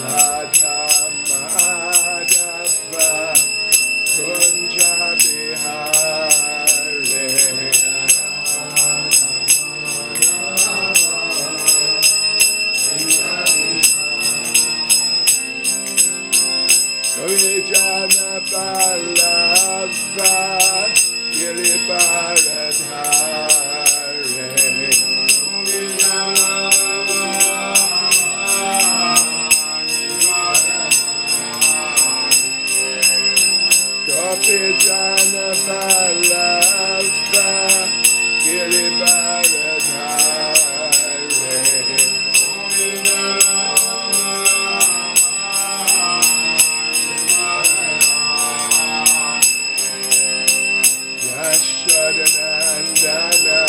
Radha Madhava Kunja Bihare Vijana Vallabha Giribaradhare Vijana Vallabha Giribaradhare Yashodanandana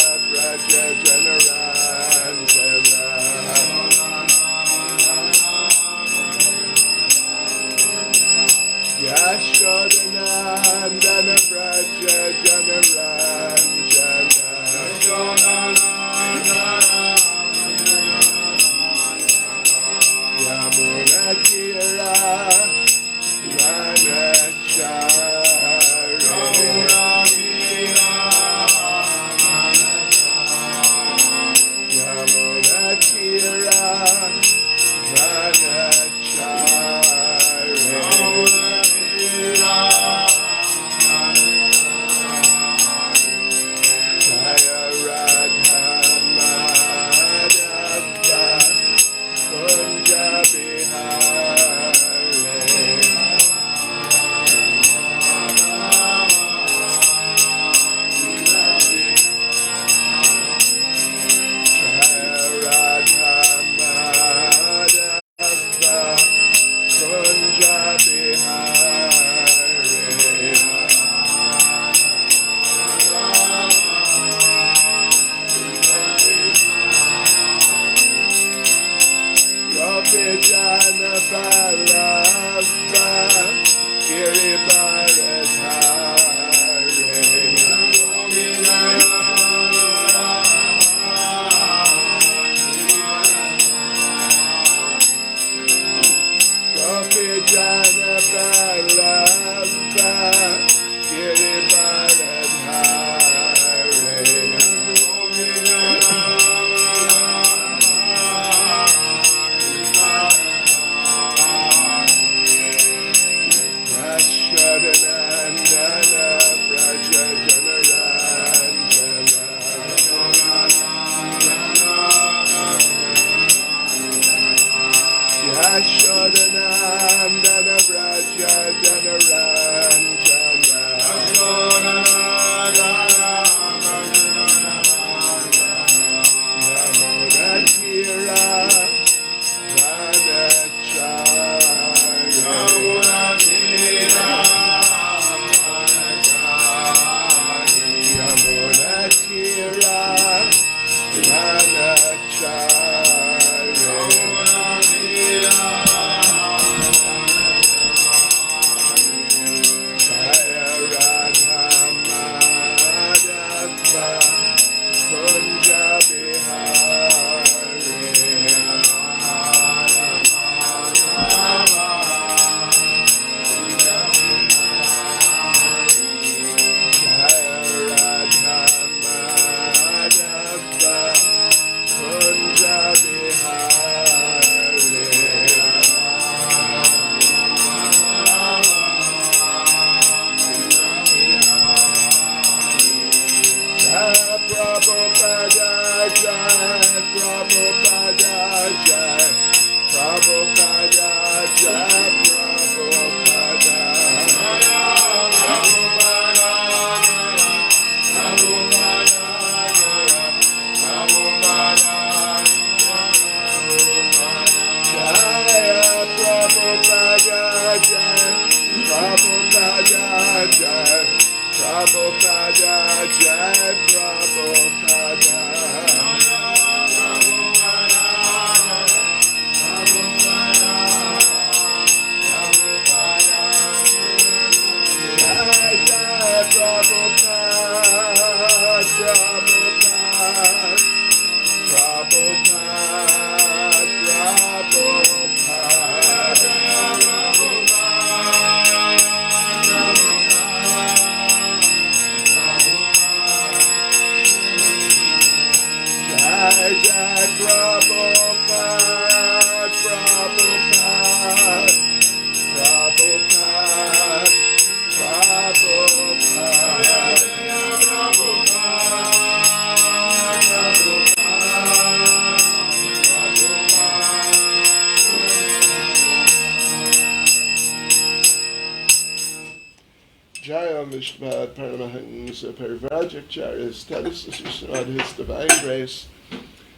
Srimad Paramahansa Parivrajacharya status of Srimad His Divine Grace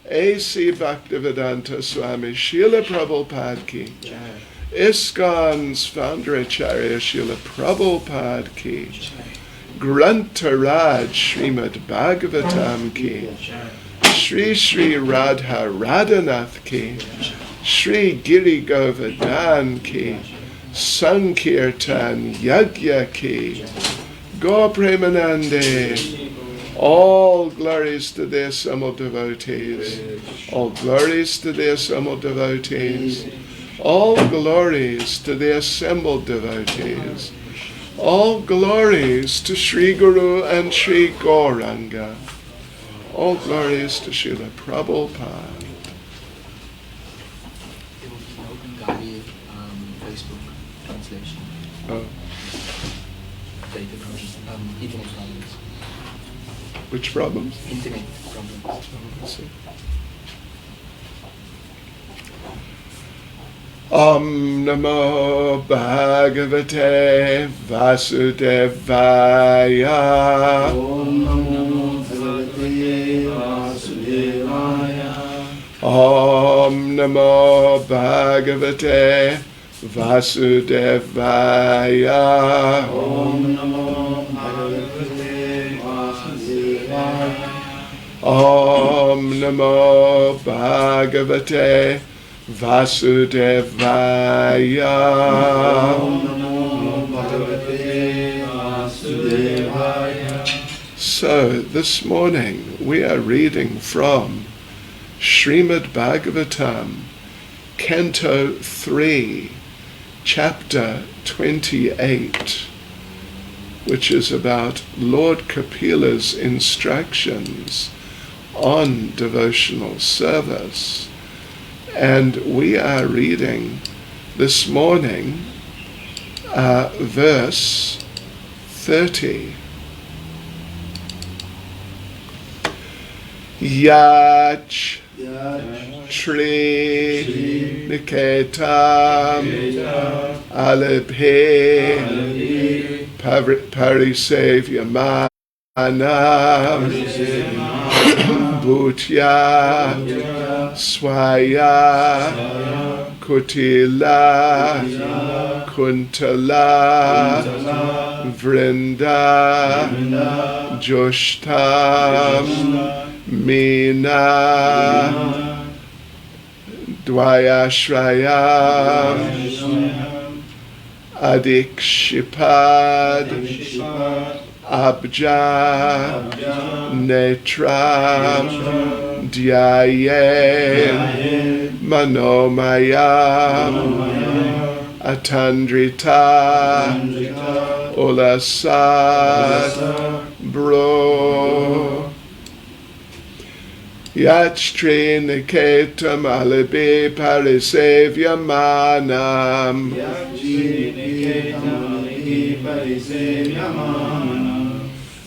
A.C. Bhaktivedanta Swami Srila Prabhupada Ki ISKCON's founder Acharya Srila Prabhupada Ki Grantharaj Srimad Bhagavatam Ki Shri Shri Radha Radhanath Ki Shri Giri Govardhan Ki Sankirtan Yagya Ki Gaur Premanande. All glories to the assembled devotees. All glories to the assembled devotees. All glories to the assembled devotees. All glories to Sri Guru and Sri Gauranga. All glories to Srila Prabhupada. Facebook translation. Oh. Internet problems. Which problems? Internet problems. Oh, let's see. Om Namo Bhagavate Vasudevaya. Om Namo Bhagavate Vasudevaya. Om Namo Bhagavate Vasudevaya. Om Namo Bhagavate Vasudevaya. Om Namo Bhagavate Vasudevaya. Om Namo Bhagavate Vasudevaya. So, this morning we are reading from Srimad Bhagavatam, Canto 3, Chapter 28, which is about Lord Kapila's instructions on devotional service. And we are reading this morning verse 30. Yach Shri Niketam Alibhe Parisevyamana Bhutya Swaya Kutila Kuntala Vrinda Joshtam Mina Dvayashrayam Adikshipad Abja Netram Dhyayen Manomayam Atandrita Ulasad Bro Yachstri Niketam Alibi Parisevyamanam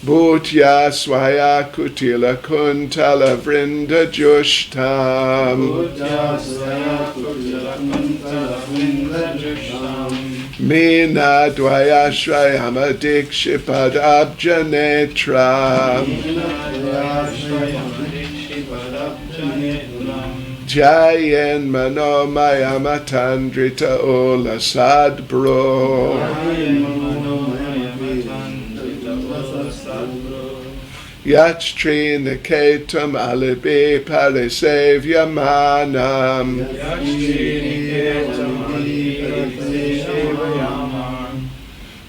Bhutya Swaya Kutila Kuntala Vrinda Jushtam Mina Dvayashrayam Adikshipad Abjanetram Jayen Manomayam Atandrita Ulasad Bro Yachstri Niketam Alibi Parisevyamanam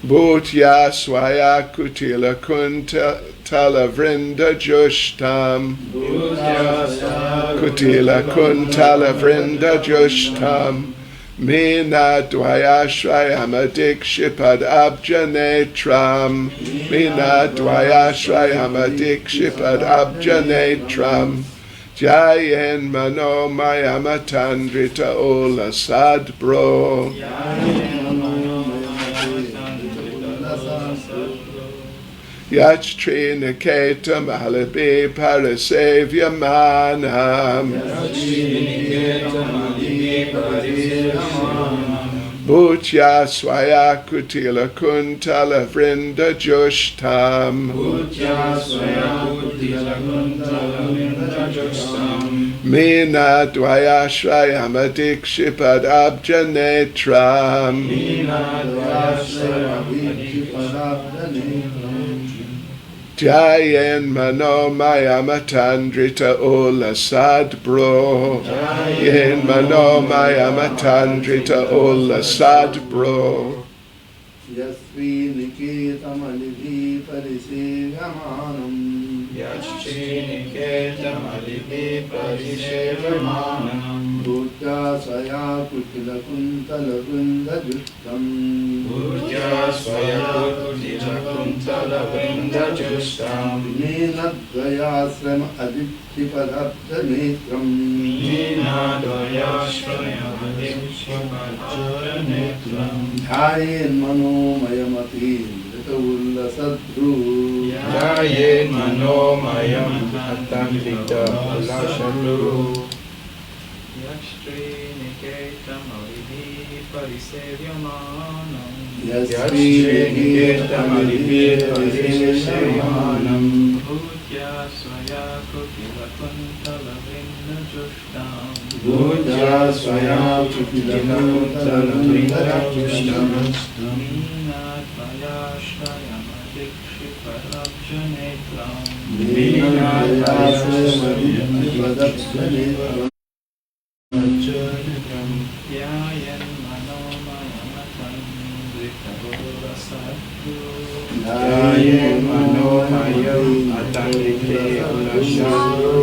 Bhutya Swaya Kutila Kuntala Vrinda Jushtam Kutila Kuntala Vrinda Jushtam Mina Dvayashrayam Adikshipad Abjanetram Mina Dvayashrayam Adikshipad Abjanetram Jayen Mano Mayamatandrita Ola Sadbro. Yachtri Niketa Malabi Parasavya Manam. Bhutya Swaya Kutila Kuntala Vrinda Jushtam. Mina Dvayashrayam Adikshipad Abjanetram. Jayen Mano Mayamatandrita Ola Sadbro. Jayen Mano Mayamatandrita Ola Sadbro. Yasvi Niketam Alivi Parisevamanam. Bhutya Swaya Kutila Kuntala Vrinda Justam. Nina Dvayasram Adikshipadatta Netram. Dhayen Mano Mayamati Ulla Sadru. Jayen Manomayam Atandrita Lashalu. Yakshri Niketam Alivi Parisevyamanam. Yasvi Niketam Alivi Parisevamanam. Bhutya Swaya Kutila Kuntala Vrinda Jushtam. Bhutya Swaya Kutila Kuntala Vrinda Jushtam. Mina Dvayashrayam Adikshipadatta Nina Dvayasram Adikshipadatta Netram. Yayan Manomayamatamrita Ola Sadhu. Jayen Manomayam Atandrita Lashalu.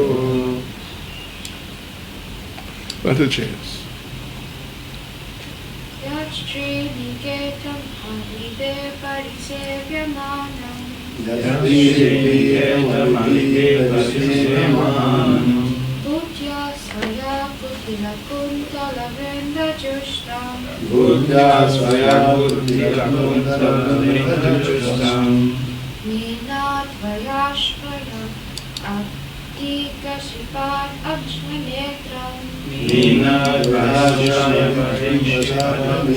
What a chance. Yachri Niketam Alive Parisevyamanam. Yasvi Niketam Alivi Parisevamanam. Bhutya Swaya Kutila Kuntala Vrinda Jushtam. Bhutya Swaya Kutila Kuntala Vrinda Justam. Nina Dvayashrayam Adikshipad Abjanetram. Nina Dvayashrayam Adikshipadatta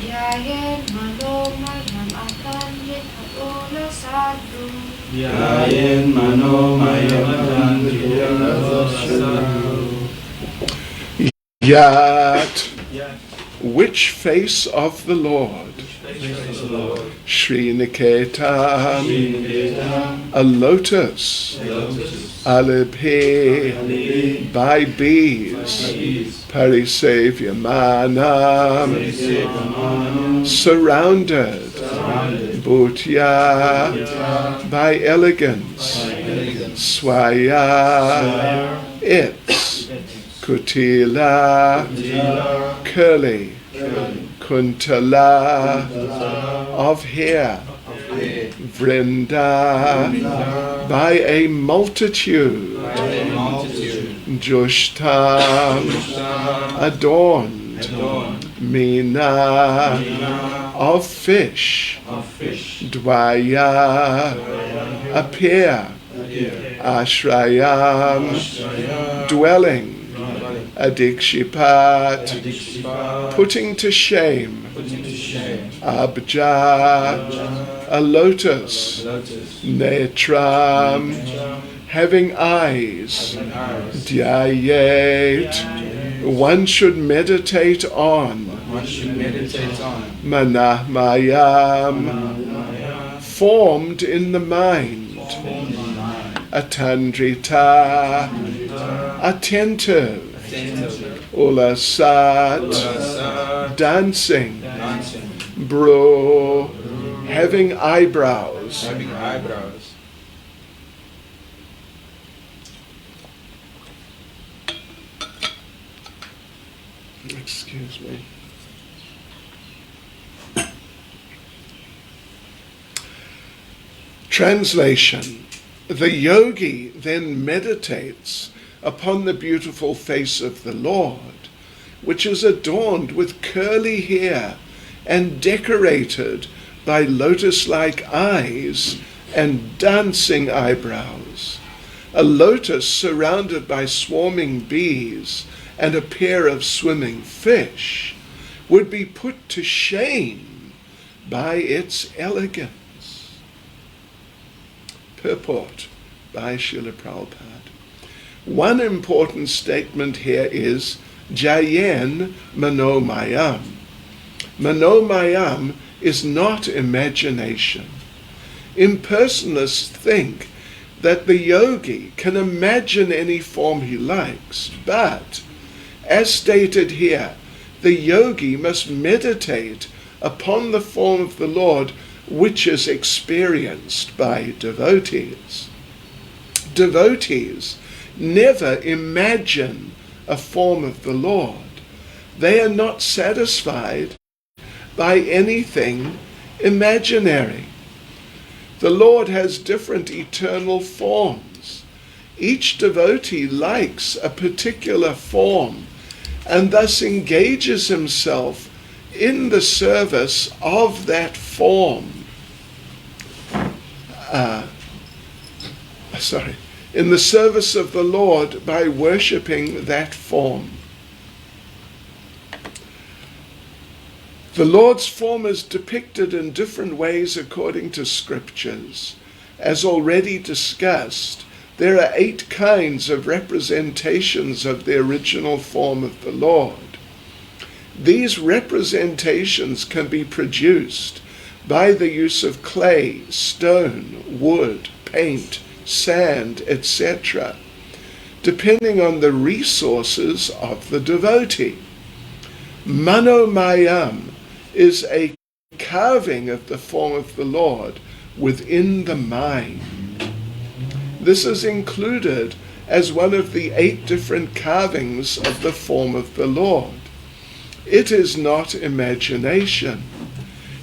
Jayen Manomayam Atandrita Ola Sadhu. Jayen Manomayam Atandrita Lashalu. Yat, which face of the Lord? Shri Niketam, a lotus, alibhe, by bees, parisevya manam, surrounded, bhutya, by elegance, swaya, its, kutila, curly, kuntala, of hair, vrinda, by a multitude, jushtam, adorned, mina, of fish, dvaya, appear, ashrayam, dwelling, adikshipat, putting to shame, abja, a lotus, netram, having eyes, dhyayet, one should meditate on, manahmayam, formed in the mind, atandrita, attentive, ulasat, dancing, bro, having eyebrows, excuse me. Translation. The yogi then meditates upon the beautiful face of the Lord, which is adorned with curly hair and decorated by lotus-like eyes and dancing eyebrows. A lotus surrounded by swarming bees and a pair of swimming fish would be put to shame by its elegance. Purport by Srila Prabhupada. One important statement here is Jayen Manomayam. Manomayam is not imagination. Impersonalists think that the yogi can imagine any form he likes, but, as stated here, the yogi must meditate upon the form of the Lord which is experienced by devotees. Devotees never imagine a form of the Lord. They are not satisfied by anything imaginary. The Lord has different eternal forms. Each devotee likes a particular form and thus engages himself in the service of that form. In the service of the Lord by worshipping that form. The Lord's form is depicted in different ways according to scriptures. As already discussed, there are 8 kinds of representations of the original form of the Lord. These representations can be produced by the use of clay, stone, wood, paint, sand, etc., depending on the resources of the devotee. Manomayam is a carving of the form of the Lord within the mind. This is included as one of the 8 different carvings of the form of the Lord. It is not imagination.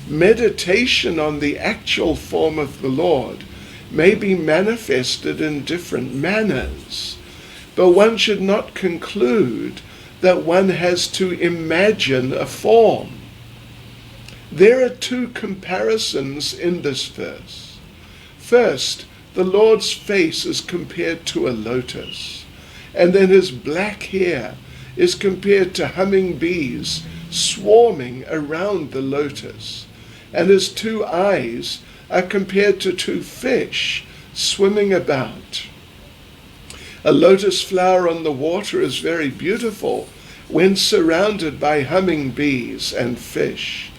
Meditation on the actual form of the Lord may be manifested in different manners, but one should not conclude that one has to imagine a form. There are 2 comparisons in this verse. First, the Lord's face is compared to a lotus, and then his black hair is compared to humming bees swarming around the lotus, and his 2 eyes are compared to 2 fish swimming about. A lotus flower on the water is very beautiful when surrounded by humming bees and fish.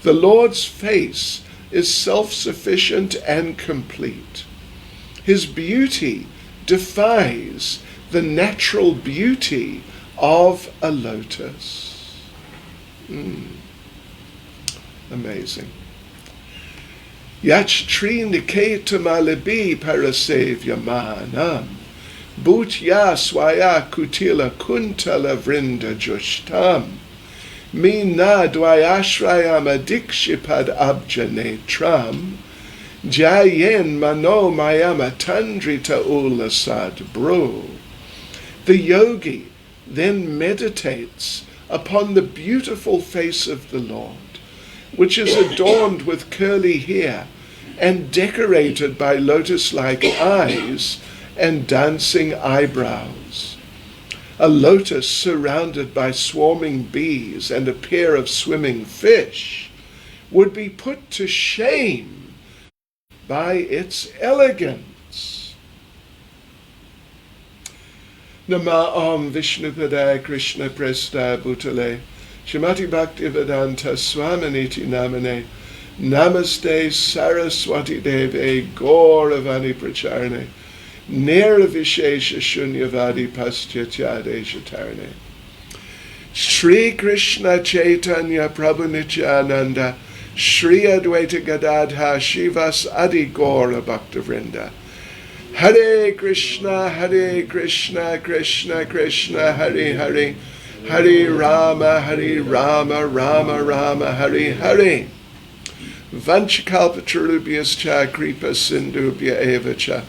The Lord's face is self-sufficient and complete. His beauty defies the natural beauty of a lotus. Amazing. Yach tri niketamalibi parasevya manam. Bhutya swaya kutila kuntala vrinda jushtam. Mina dvayashrayam adikshipad abjanetram. Jayen mano mayama tandrita ulasad bro. The yogi then meditates upon the beautiful face of the Lord, which is adorned with curly hair and decorated by lotus-like eyes and dancing eyebrows. A lotus surrounded by swarming bees and a pair of swimming fish would be put to shame by its elegance. Nama'am Vishnupadaya Krishna Presta Bhutale Shrimati Bhakti Vedanta Swaminiti Namane Namaste Saraswati Deve Gauravani Pracharne Nirvishesha Shunyavadi Paschyatyadesha Tarne. Shri Krishna Caitanya Prabhu Nityananda Shri Advaita Gadadha Shivas Adi Gaura Bhaktavrinda. Hare Krishna, Krishna Krishna, Hare Hare, Hare Rama, Rama Rama, Hare Hare. Vanchakalpatarubhyascha kripa sindhubhya eva cha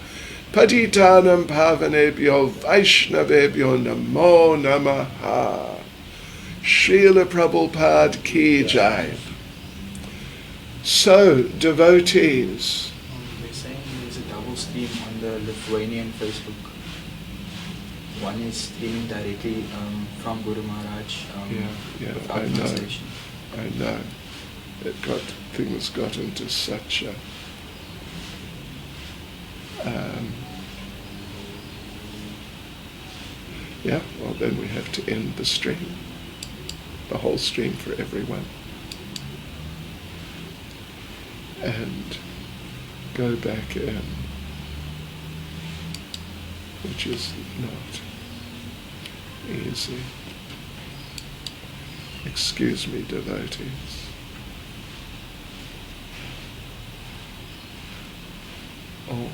Patitanam pavanebhyo Vaishnavebhyo namo namaha. Srila Prabhupada ki jai. So, devotees. They're saying there's a double stream on the Lithuanian Facebook. One is streaming directly from Guru Maharaj. I know. Things got into such a well then we have to end the stream. The whole stream for everyone. And go back in, which is not easy. Excuse me, devotees. Oh, wait.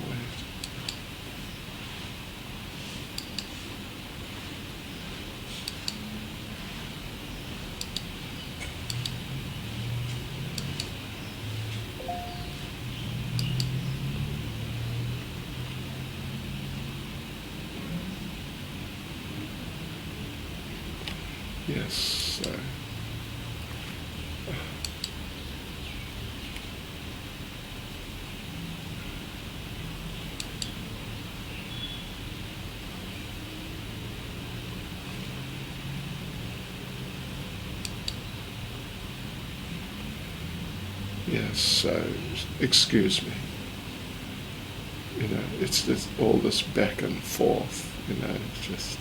Yes, so. Yes, so, excuse me. It's all this back and forth, it's just.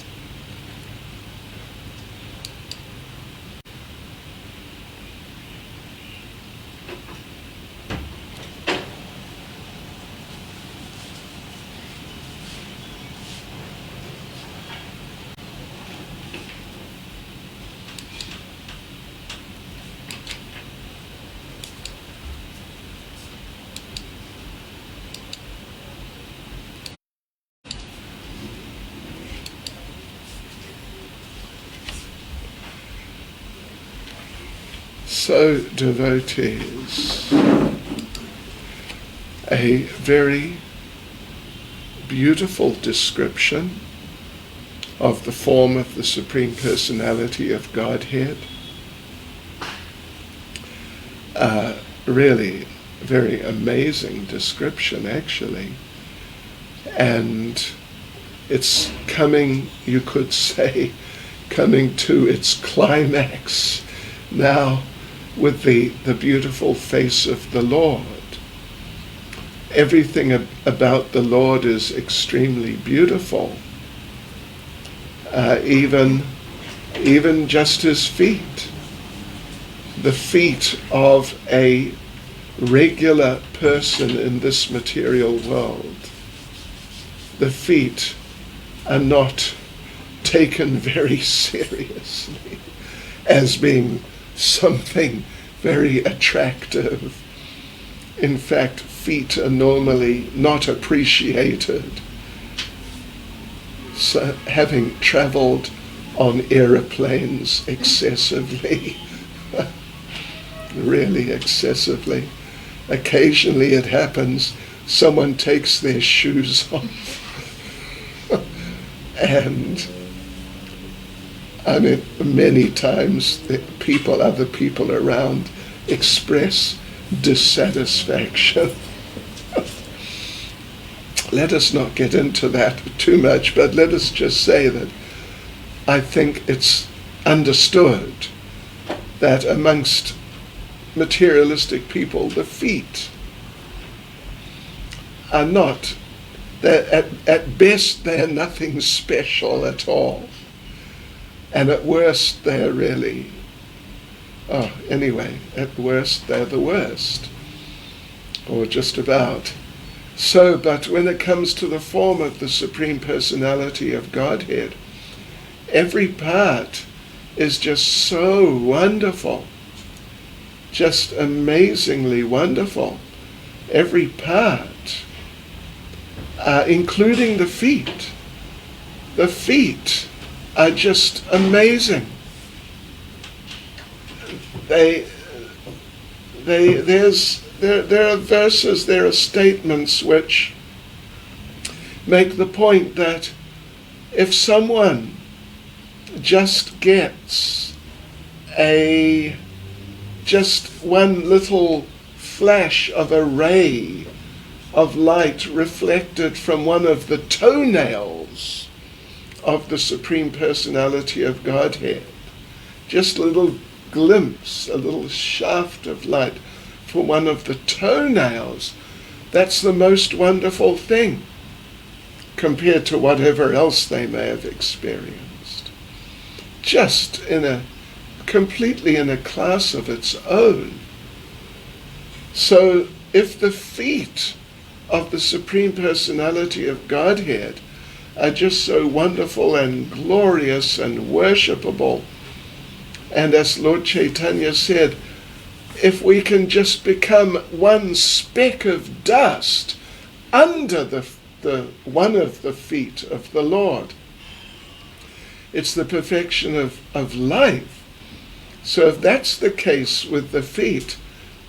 So, devotees, a very beautiful description of the form of the Supreme Personality of Godhead. Really, very amazing description, actually. And it's coming, you could say, coming to its climax now with the beautiful face of the Lord. Everything about the Lord is extremely beautiful. Even just his feet. The feet of a regular person in this material world. The feet are not taken very seriously as being something very attractive. In fact, feet are normally not appreciated. So, having traveled on aeroplanes excessively, really excessively, occasionally it happens someone takes their shoes off and many times other people around express dissatisfaction. Let us not get into that too much, but let us just say that I think it's understood that amongst materialistic people, the feet are not, at best they're nothing special at all. And at worst, they're really, at worst, they're the worst. Or just about. So, but when it comes to the form of the Supreme Personality of Godhead, every part is just so wonderful. Just amazingly wonderful. Every part. Including the feet. The feet are just amazing. There are verses, there are statements which make the point that if someone just gets just one little flash of a ray of light reflected from one of the toenails of the Supreme Personality of Godhead, just a little glimpse, a little shaft of light from one of the toenails, that's the most wonderful thing compared to whatever else they may have experienced. Just completely in a class of its own. So if the feet of the Supreme Personality of Godhead are just so wonderful and glorious and worshipable, and as Lord Caitanya said, if we can just become one speck of dust under the one of the feet of the Lord, it's the perfection of life. So if that's the case with the feet,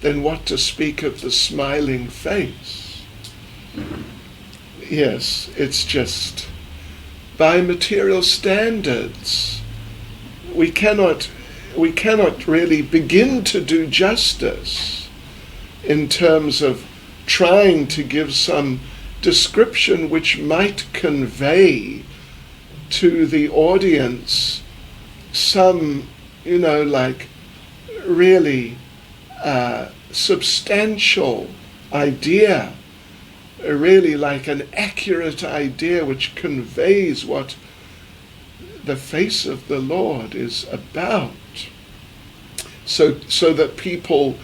then what to speak of the smiling face? Yes, it's just, by material standards, we cannot really begin to do justice in terms of trying to give some description which might convey to the audience some, like really substantial idea, really like an accurate idea which conveys what the face of the Lord is about, so that people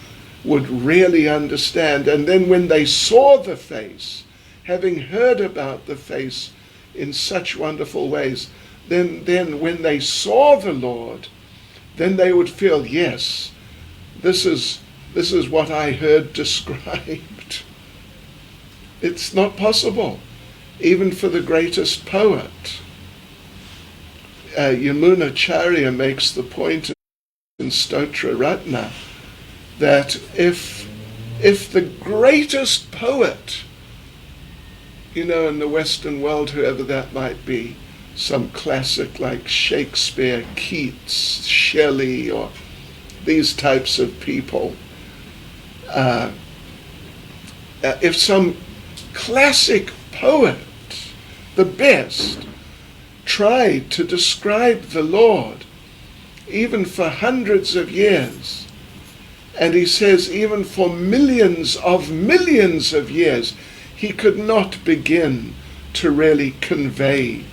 would really understand. And then when they saw the face, having heard about the face in such wonderful ways, then when they saw the Lord, then they would feel, yes, this is what I heard described. It's not possible, even for the greatest poet. Yamunacharya makes the point in Stotra Ratna that if the greatest poet, in the Western world, whoever that might be, some classic like Shakespeare, Keats, Shelley, or these types of people, if some classic poet, the best, tried to describe the Lord, even for hundreds of years, and he says even for millions of years, he could not begin to really convey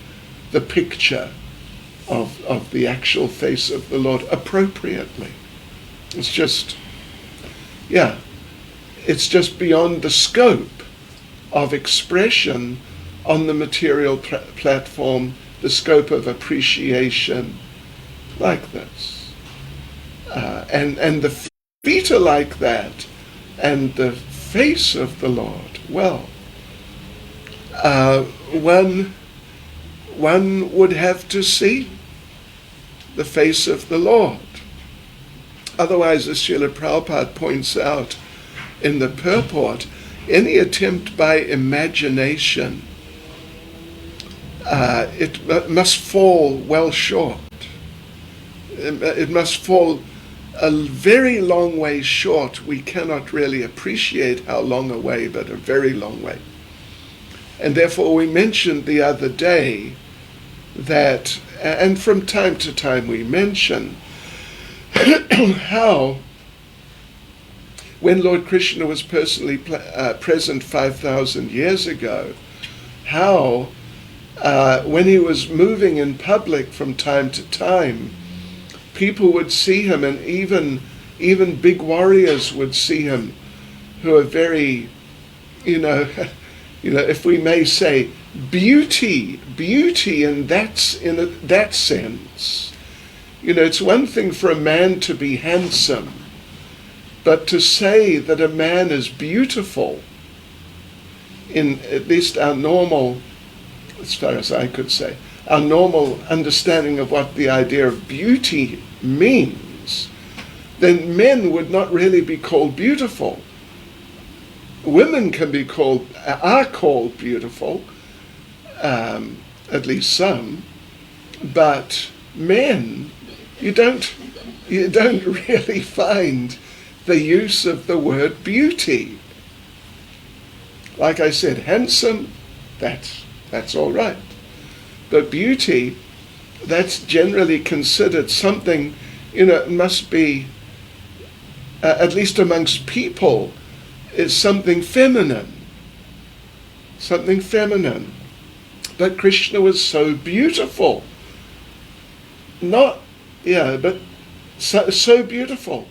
the picture of the actual face of the Lord appropriately. It's just beyond the scope of expression on the material platform, the scope of appreciation like this. And the feet are like that, and the face of the Lord, well, one would have to see the face of the Lord. Otherwise, as Srila Prabhupada points out in the purport, any attempt by imagination, it must fall well short. It must fall a very long way short. We cannot really appreciate how long a way, but a very long way. And therefore we mentioned the other day that, and from time to time we mention, how when Lord Krishna was personally present 5,000 years ago, how when he was moving in public from time to time, people would see him, and even big warriors would see him, who are very, if we may say, beauty in that sense. It's one thing for a man to be handsome, but to say that a man is beautiful, in at least our normal, as far as I could say, our normal understanding of what the idea of beauty means, then men would not really be called beautiful. Women are called beautiful, at least some, but men, you don't really find the use of the word beauty. Like I said, handsome, that's all right. But beauty, that's generally considered something, it must be, at least amongst people, is something feminine. Something feminine. But Krishna was so beautiful. But so beautiful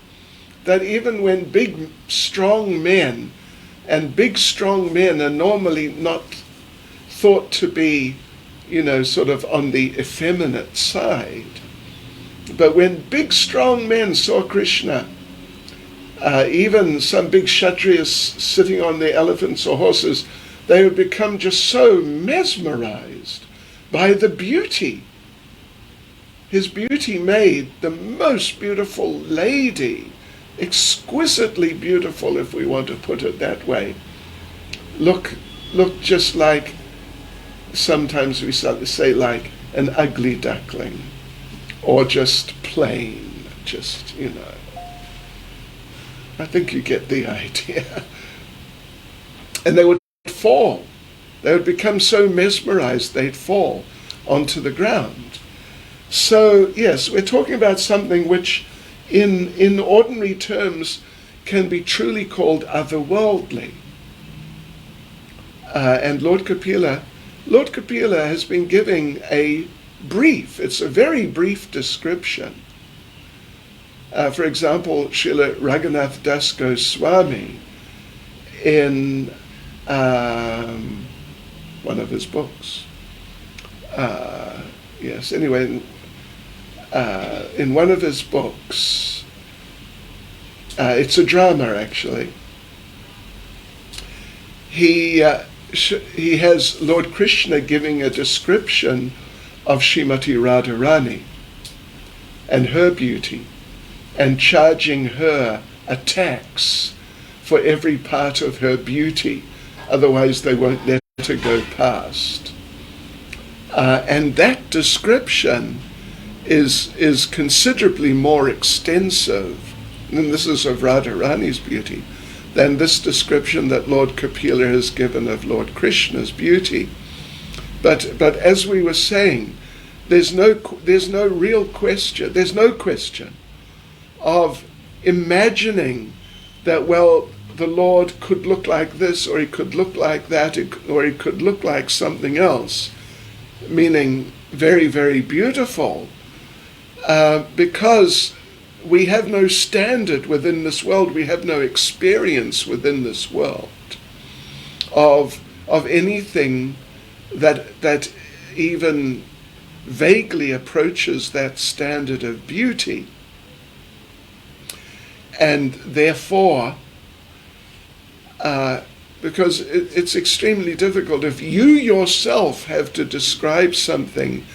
that even when big, strong men, and big, strong men are normally not thought to be, sort of on the effeminate side. But when big, strong men saw Krishna, even some big Kshatriyas sitting on their elephants or horses, they would become just so mesmerized by the beauty. His beauty made the most beautiful lady, exquisitely beautiful, if we want to put it that way, look just like, sometimes we say like an ugly duckling, or just plain, I think you get the idea. And they would fall. They would become so mesmerized they'd fall onto the ground. So yes, we're talking about something which in ordinary terms can be truly called otherworldly. And Lord Kapila has been giving it's a very brief description. For example, Srila Raghunath Das Goswami, in one of his books, in one of his books, it's a drama actually, he has Lord Krishna giving a description of Srimati Radharani and her beauty, and charging her a tax for every part of her beauty, otherwise they won't let her go past. And that description is considerably more extensive, and this is of Radharani's beauty, than this description that Lord Kapila has given of Lord Krishna's beauty. But as we were saying, there's no question of imagining that, well, the Lord could look like this, or he could look like that, or he could look like something else, meaning very, very beautiful, because we have no standard within this world, we have no experience within this world of anything that even vaguely approaches that standard of beauty. And therefore, because it's extremely difficult, if you yourself have to describe something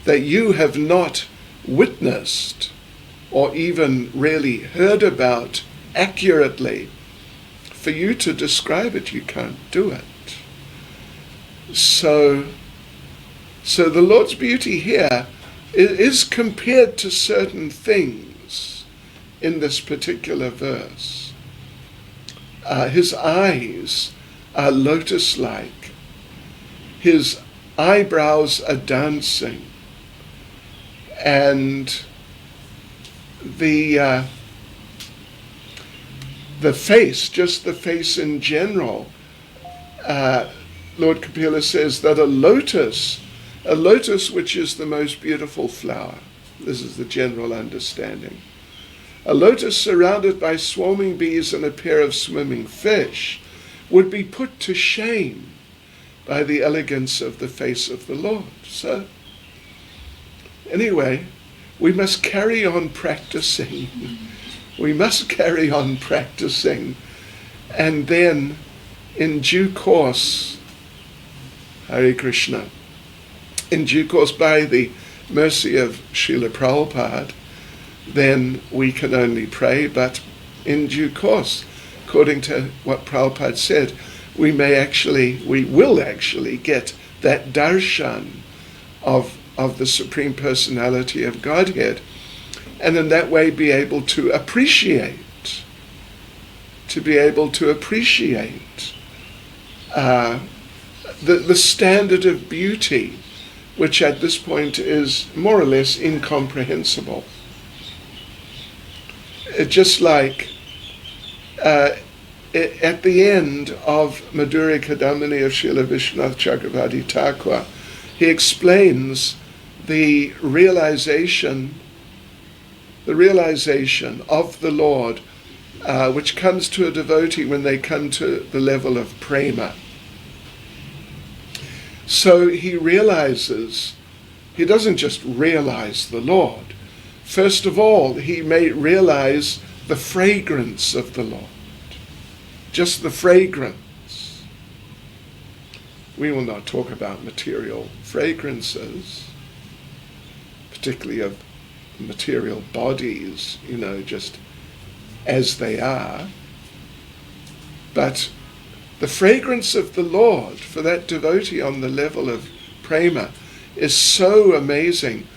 that you have not witnessed or even really heard about accurately, for you to describe it, you can't do it. So the Lord's beauty here is compared to certain things in this particular verse. His eyes are lotus-like. His eyebrows are dancing. And the face, just the face in general, Lord Kapila says that a lotus which is the most beautiful flower, this is the general understanding, a lotus surrounded by swarming bees and a pair of swimming fish would be put to shame by the elegance of the face of the Lord. So, anyway, we must carry on practicing. We must carry on practicing. And then, in due course, Hare Krishna, in due course, by the mercy of Srila Prabhupada, then we can only pray, but in due course, according to what Prabhupada said, we will actually get that darshan of the Supreme Personality of Godhead, and in that way be able to appreciate the standard of beauty, which at this point is more or less incomprehensible. Just like at the end of Madhurya Kadamini of Srila Vishwanath Chakravarti Thakur, he explains the realization of the Lord, which comes to a devotee when they come to the level of prema. So he doesn't just realize the Lord. First of all, he may realize the fragrance of the Lord. Just the fragrance. We will not talk about material fragrances, particularly of material bodies, just as they are. But the fragrance of the Lord for that devotee on the level of prema is so amazing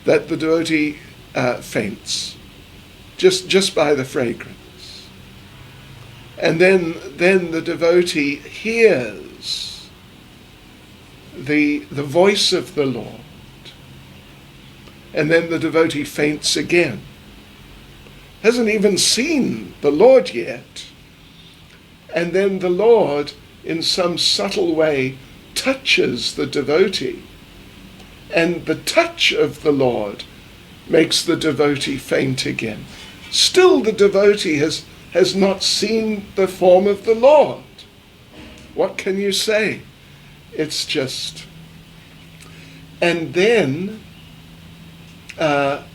that the devotee faints just by the fragrance. And then the devotee hears the voice of the Lord. And then the devotee faints again. Hasn't even seen the Lord yet. And then the Lord, in some subtle way, touches the devotee. And the touch of the Lord makes the devotee faint again. Still the devotee has not seen the form of the Lord. What can you say? It's just... And then the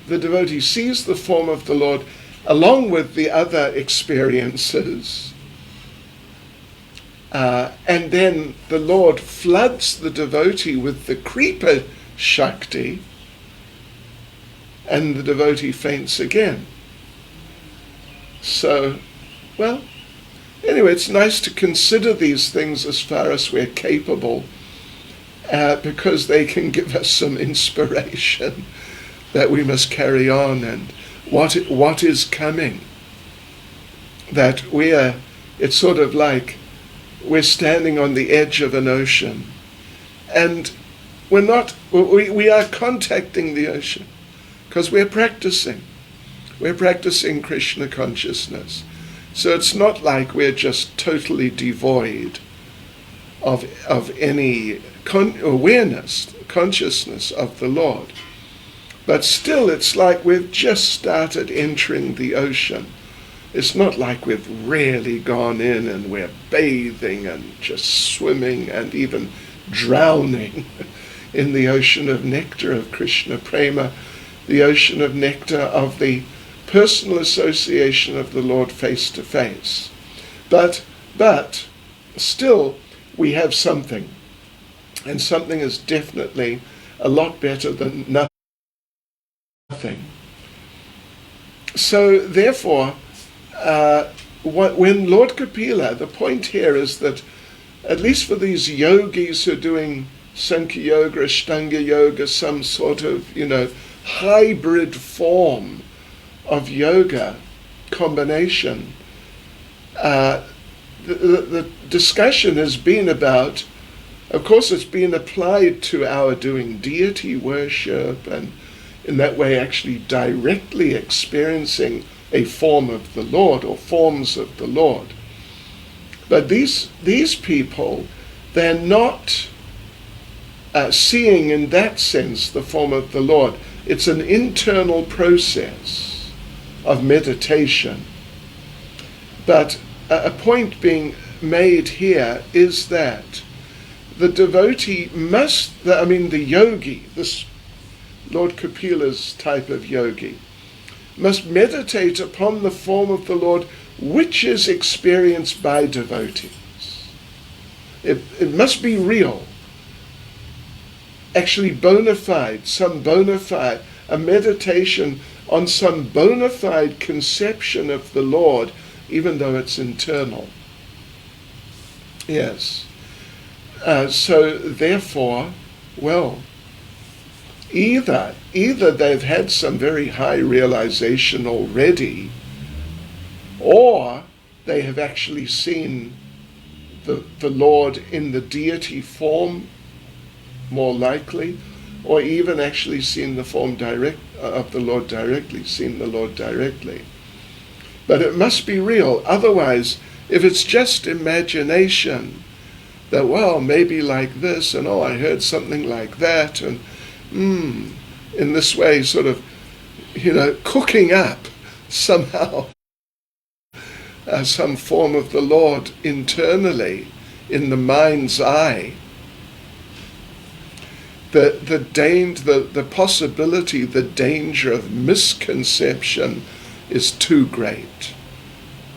devotee sees the form of the Lord along with the other experiences. And then the Lord floods the devotee with the Kripa Shakti, and the devotee faints again. So, well, anyway, it's nice to consider these things as far as we're capable, because they can give us some inspiration that we must carry on, and what is coming. That it's sort of like we're standing on the edge of an ocean, and we are contacting the ocean because we're practicing Krishna consciousness. So it's not like we're just totally devoid of any consciousness of the Lord. But still it's like we've just started entering the ocean. It's not like we've really gone in and we're bathing and just swimming and even drowning in the ocean of nectar of Krishna Prema, the ocean of nectar of the personal association of the Lord face to face. But still we have something, and something is definitely a lot better than nothing. So therefore, when Lord Kapila, the point here is that at least for these yogis who are doing Sankhya Yoga, Ashtanga Yoga, some sort of, hybrid form of yoga combination, the discussion has been about, of course it's been applied to our doing deity worship, and in that way actually directly experiencing a form of the Lord or forms of the Lord. But these people, they're not seeing in that sense the form of the Lord. It's an internal process of meditation. But a point being made here is that the devotee the yogi, this Lord Kapila's type of yogi, must meditate upon the form of the Lord which is experienced by devotees. It must be real, actually bona fide, a meditation on some bona fide conception of the Lord, even though it's internal. Yes. So therefore, well, either they've had some very high realization already, or they have actually seen the Lord in the deity form, more likely, or even actually seen the form of the Lord directly, seen the Lord directly. But it must be real. Otherwise, if it's just imagination, that, well, maybe like this, and I heard something like that, and in this way, sort of, cooking up somehow some form of the Lord internally in the mind's eye. The possibility, the danger of misconception is too great.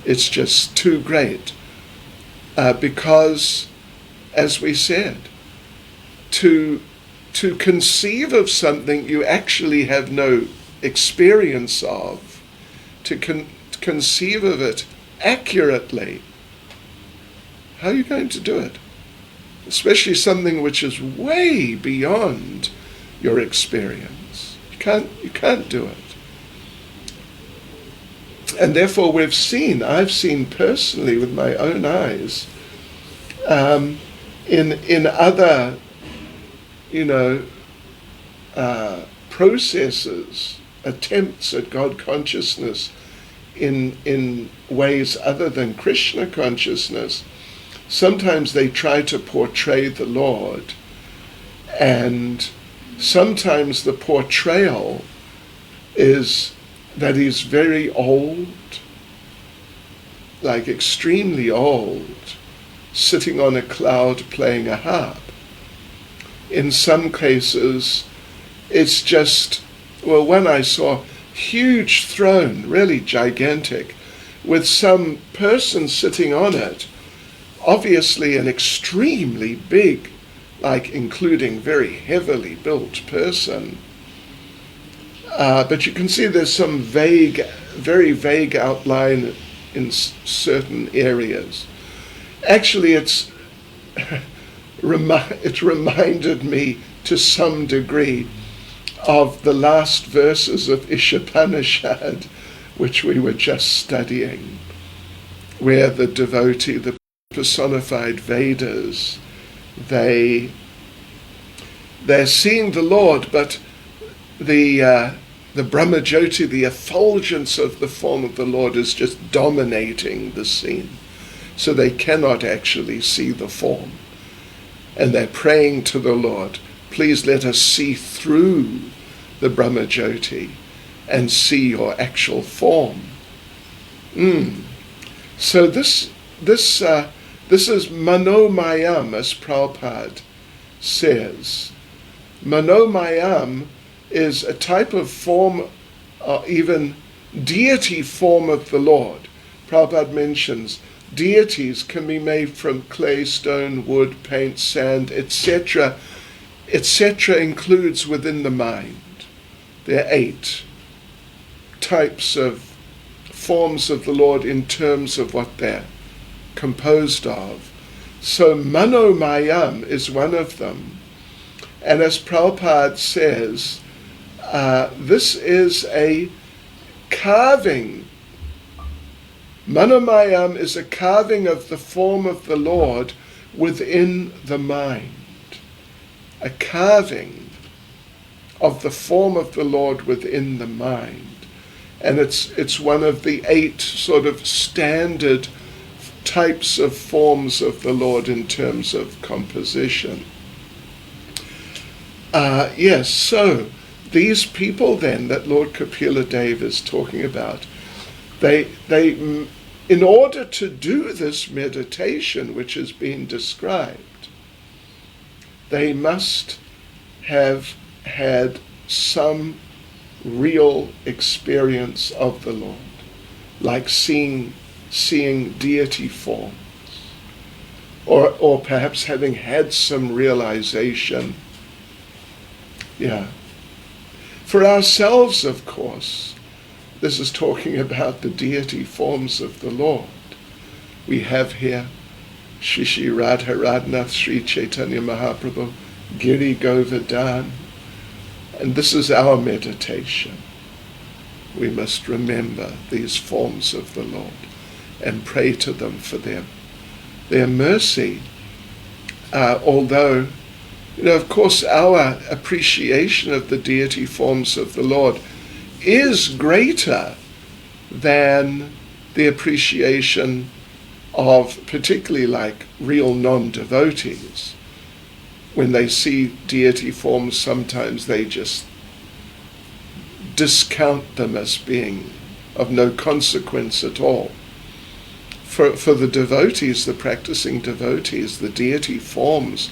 It's just too great. Because, as we said, to conceive of something you actually have no experience of, to conceive of it accurately, how are you going to do it? Especially something which is way beyond your experience. You can't do it. And therefore I've seen personally with my own eyes, in other, processes, attempts at God consciousness in ways other than Krishna consciousness, sometimes they try to portray the Lord, and sometimes the portrayal is that he's very old, like extremely old, sitting on a cloud playing a harp. In some cases, it's just, when I saw huge throne, really gigantic, with some person sitting on it, obviously an extremely big, like including very heavily built person. But you can see there's some very vague outline in certain areas. Actually, it reminded me to some degree of the last verses of Ishopanishad, which we were just studying, where the devotee, the personified Vedas, they're seeing the Lord, but the Brahmajyoti, the effulgence of the form of the Lord, is just dominating the scene. So they cannot actually see the form. And they're praying to the Lord, please let us see through the Brahmajyoti and see your actual form. So this is Manomayam, as Prabhupada says. Manomayam is a type of form, even deity form of the Lord. Prabhupada mentions deities can be made from clay, stone, wood, paint, sand, etc. Etc. includes within the mind. There are 8 types of forms of the Lord in terms of what they're composed of. So Manomayam is one of them. And as Prabhupada says, this is a carving. Manomayam is a carving of the form of the Lord within the mind. A carving of the form of the Lord within the mind. And it's one of the 8 sort of standard types of forms of the Lord in terms of composition. Yes, so these people then that Lord Kapila Dev is talking about, they in order to do this meditation which has been described, they must have had some real experience of the Lord, like seeing deity forms, or perhaps having had some realization. Yeah. For ourselves, of course, this is talking about the deity forms of the Lord. We have here Shishi Radha Radhanath Sri Chaitanya Mahaprabhu, Giri Govardhan. And this is our meditation. We must remember these forms of the Lord and pray to them for their mercy. Although, of course, our appreciation of the deity forms of the Lord is greater than the appreciation of particularly like real non-devotees. When they see deity forms, sometimes they just discount them as being of no consequence at all. For the devotees, the practicing devotees, the deity forms,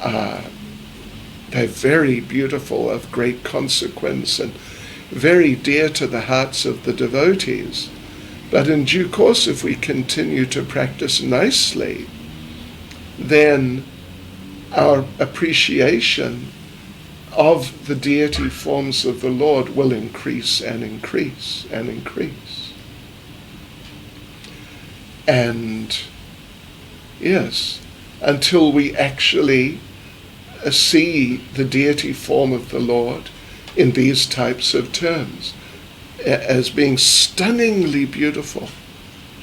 they're very beautiful, of great consequence, and very dear to the hearts of the devotees. But in due course, if we continue to practice nicely, then our appreciation of the deity forms of the Lord will increase and increase and increase. And yes, until we actually see the deity form of the Lord in these types of terms, as being stunningly beautiful,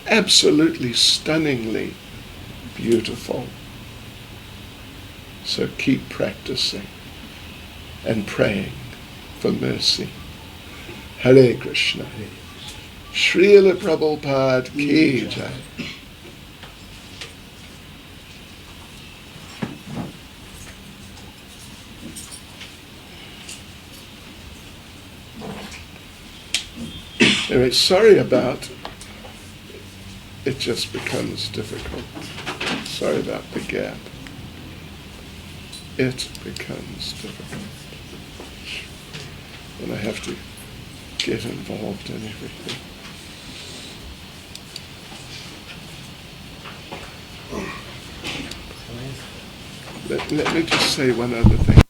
absolutely stunningly beautiful. So keep practicing and praying for mercy. Hare Krishna. Srila Prabhupada ki jai. Anyway, sorry about it, just becomes difficult. Sorry about the gap. It becomes difficult. And I have to get involved in everything. Let me just say one other thing.